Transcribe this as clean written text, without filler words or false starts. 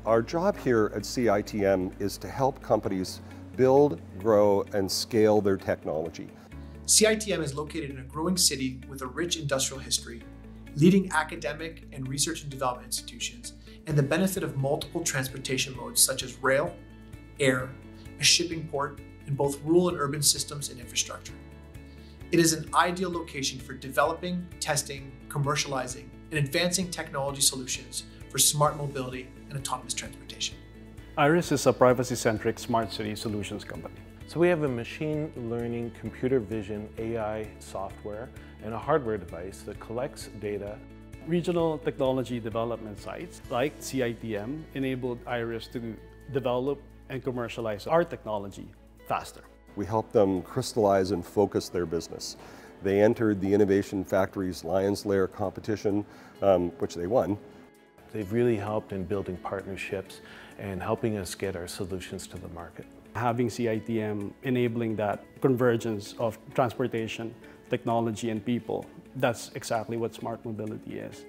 Our job here at CITM is to help companies build, grow, and scale their technology. CITM is located in a growing city with a rich industrial history, leading academic and research and development institutions, and the benefit of multiple transportation modes such as rail, air, a shipping port, in both rural and urban systems and infrastructure. It is an ideal location for developing, testing, commercializing, and advancing technology solutions for smart mobility and autonomous transportation. IRIS is a privacy-centric smart city solutions company. So we have a machine learning, computer vision, AI software, and a hardware device that collects data. Regional technology development sites like CITM enabled IRIS to develop and commercialize our technology faster. We help them crystallize and focus their business. They entered the Innovation Factory's Lions Lair competition, which they won. They've really helped in building partnerships and helping us get our solutions to the market. Having CITM enabling that convergence of transportation, technology, and people, that's exactly what smart mobility is.